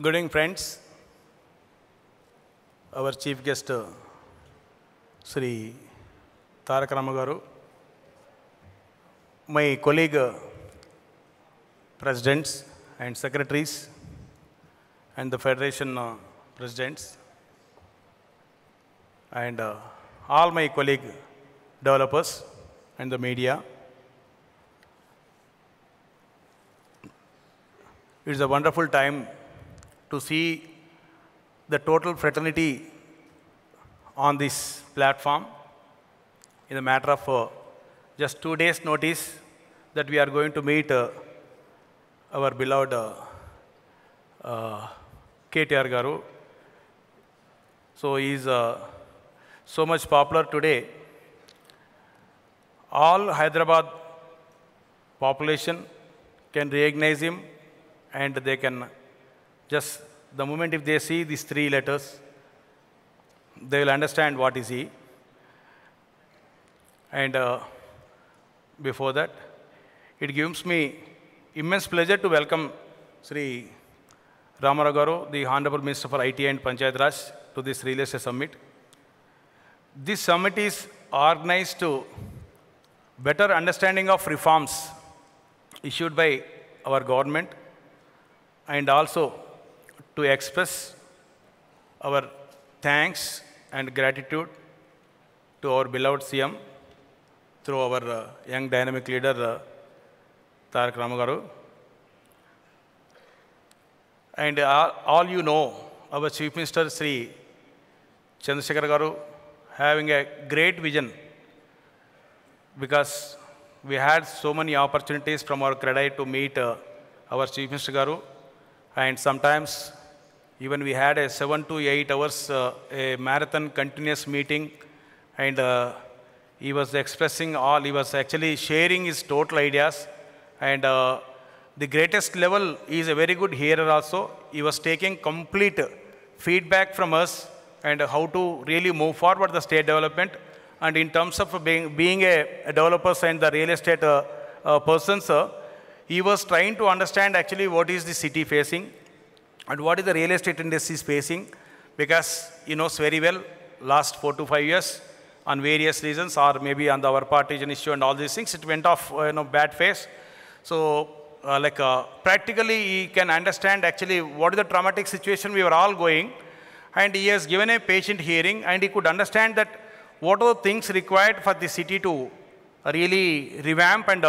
Good evening, friends. Our chief guest, Sri Tarak Ramagaru, my colleague, presidents and secretaries, and the federation presidents, and all my colleague developers and the media. It is a wonderful time to see the total fraternity on this platform in a matter of just 2 days' notice that we are going to meet our beloved KTR Garu. So he is so much popular today. All Hyderabad population can recognize him, and they can just, the moment if they see these 3 letters, they will understand what is he. And before that, it gives me immense pleasure to welcome Sri Ramarao Garu, the Honorable Minister for IT and Panchayat Raj, to this Real Estate Summit. This summit is organized to better understanding of reforms issued by our government, and also to express our thanks and gratitude to our beloved CM through our young dynamic leader, Tarak Ramagaru. And all you know, our Chief Minister, Sri Chandrasekhar Garu, having a great vision, because we had so many opportunities from our CREDAI to meet our Chief Minister Garu. And sometimes even we had a 7 to 8 hours a marathon continuous meeting, and he was expressing all, he was actually sharing his total ideas, and the greatest level, he is a very good hearer also. He was taking complete feedback from us and how to really move forward the state development. And in terms of being a developers and the real estate persons, he was trying to understand actually what is the city facing and what is the real estate industry is facing, because he knows very well last 4 to 5 years on various reasons, or maybe on our partition issue and all these things, it went off bad phase. So practically he can understand actually what is the traumatic situation we were all going, and he has given a patient hearing, and he could understand that what are the things required for the city to really revamp and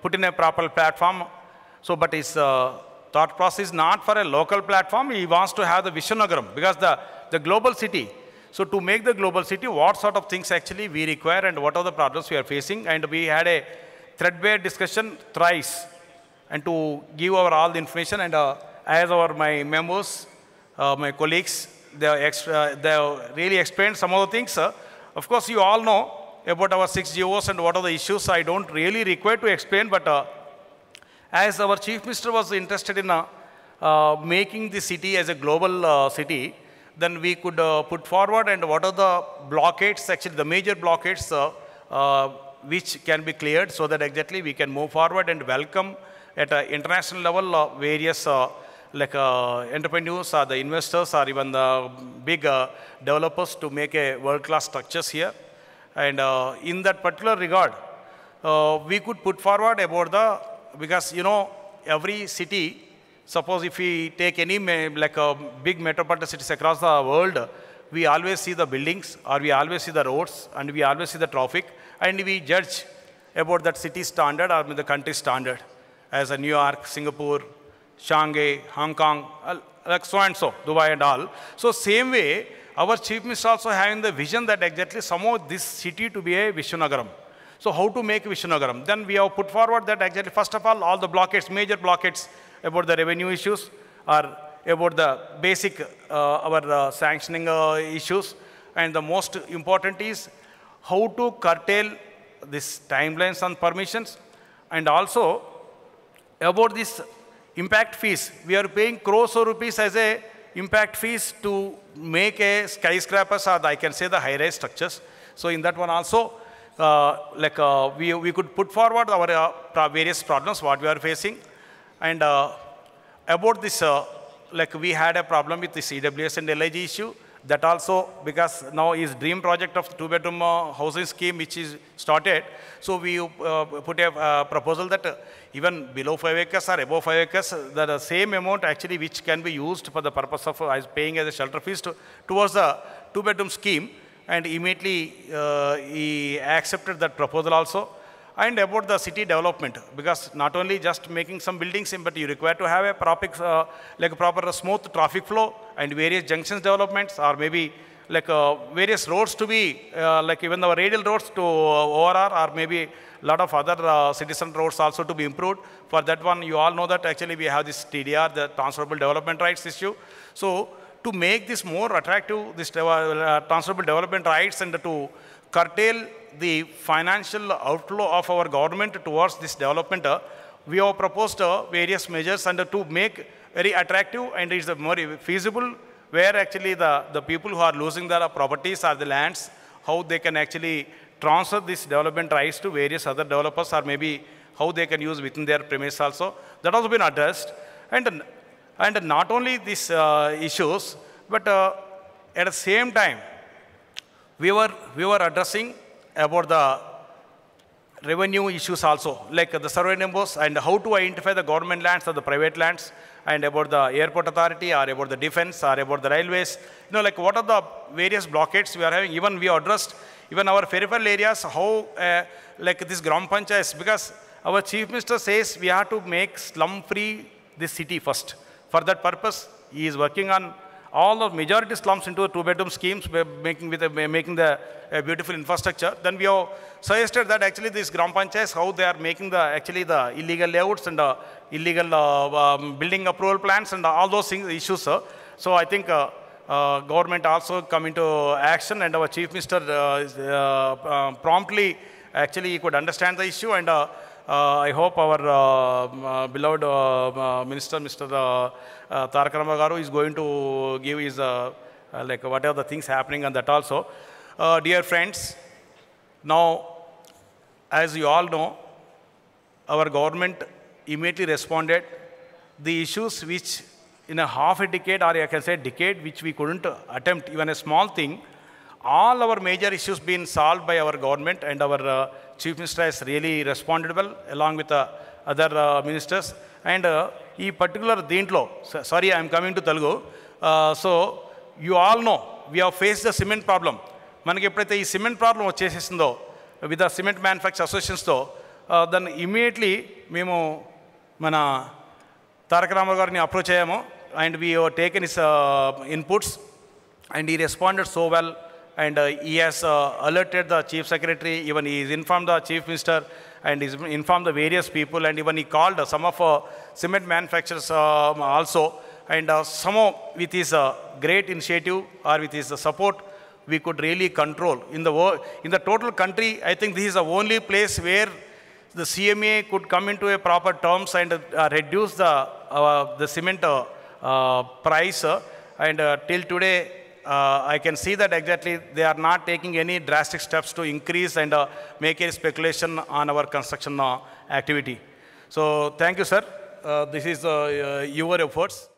put in a proper platform. So, but his thought process is not for a local platform. He wants to have the Viswanagaram, because the global city. So, to make the global city, what sort of things actually we require and what are the problems we are facing. And we had a threadbare discussion thrice, and to give our all the information. And as my members, my colleagues, they have really explained some of the things. Of course, you all know about our 6 GOs and what are the issues. I don't really require to explain, but as our Chief Minister was interested in making the city as a global city, then we could put forward and what are the blockades, actually the major blockades which can be cleared, so that exactly we can move forward and welcome at an international level various entrepreneurs or the investors or even the big developers to make a world-class structures here. And in that particular regard, we could put forward about the, because every city, suppose if we take any big metropolitan cities across the world, we always see the buildings, or we always see the roads, and we always see the traffic, and we judge about that city standard or the country standard, as a New York, Singapore, Shanghai, Hong Kong, like so and so, Dubai and all. So same way, our Chief Minister also having the vision that exactly somehow this city to be a Viswanagaram. So how to make Viswanagaram? Then we have put forward that actually first of all the blockades, major blockades about the revenue issues, or about the basic our sanctioning issues, and the most important is how to curtail these timelines on permissions, and also about this impact fees. We are paying crores of rupees as a impact fees to make a skyscrapers, or I can say the high-rise structures. So in that one also, we could put forward our various problems what we are facing, and about this like we had a problem with the CWS and LIG issue. That also, because now is dream project of 2-bedroom housing scheme which is started. So we put a proposal that even below 5 acres or above 5 acres, the same amount actually which can be used for the purpose of paying as a shelter fees towards the 2-bedroom scheme. And immediately he accepted that proposal also. And about the city development, because not only just making some buildings, but you require to have a proper smooth traffic flow and various junctions developments, or maybe like various roads to be, like even the radial roads to ORR, or maybe a lot of other citizen roads also to be improved. For that one, you all know that actually we have this TDR, the transferable development rights issue. So to make this more attractive, this transferable development rights, and to curtail the financial outflow of our government towards this development, we have proposed various measures and to make very attractive, and it's more feasible where actually the people who are losing their properties or the lands, how they can actually transfer this development rights to various other developers, or maybe how they can use within their premise also. That has been addressed. And not only these issues, but at the same time, we were addressing about the revenue issues also, like the survey numbers and how to identify the government lands or the private lands, and about the airport authority, or about the defense, or about the railways. You know, like what are the various blockades we are having. Even we addressed even our peripheral areas, how like this Gram Panchayats, because our Chief Minister says we have to make slum-free this city first. For that purpose, he is working on all the majority slums into 2-bedroom schemes, making the beautiful infrastructure. Then we have suggested that actually these Gram Panchayats, how they are making the illegal layouts and illegal building approval plans and all those things, issues. So I think government also come into action, and our Chief Minister promptly actually could understand the issue, and I hope our beloved Minister, Mr. Tarak Ramagaru, is going to give his like what are the things happening on that also. Dear friends, now as you all know, our government immediately responded. The issues which in a half a decade, or I can say decade, which we couldn't attempt even a small thing, all our major issues been solved by our government, and our Chief Minister has really responded well along with the other ministers. And in particular, Deentlo, sorry, I am coming to Telugu. So you all know, we have faced the cement problem. Manaki eppadaithe ee cement problem vachesindo with the cement manufacturers associations tho, then immediately memo mana Tarak Ramagaru garini approach ayamo, and we have taken his inputs, and he responded so well. And he has alerted the Chief Secretary, even he has informed the Chief Minister, and he's informed the various people, and even he called some of cement manufacturers also. And somehow with his great initiative, or with his support, we could really control. In the total country, I think this is the only place where the CMA could come into a proper terms and reduce the cement price. And till today, I can see that exactly they are not taking any drastic steps to increase and make a speculation on our construction activity. So thank you, sir. This is your efforts.